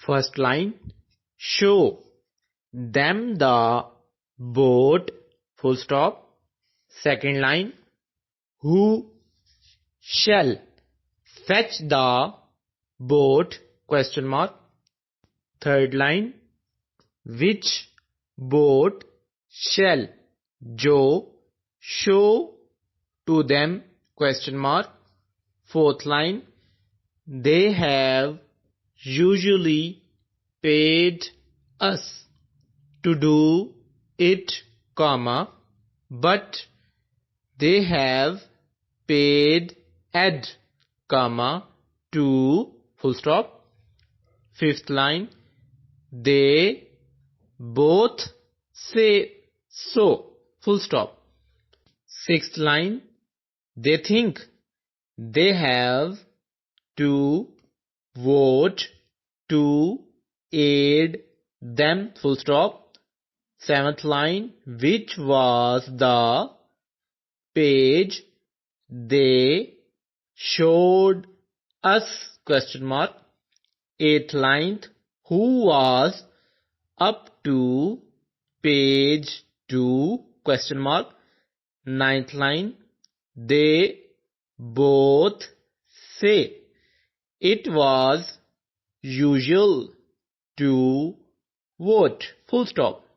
First line, show them the boat, full stop. Second line, who shall fetch the boat, question mark. Third line, which boat shall Joe show to them, question mark. Fourth line, they have usually paid us to do it, comma, but they have paid Ed, comma, to, full stop. Fifth line, they both say so, full stop. Sixth line, they think they have to vote to aid them, full stop. Seventh line, which was the page they showed us, question mark. Eighth line, who was up to page 2, question mark. Ninth line, they both say it was usual to vote, full stop.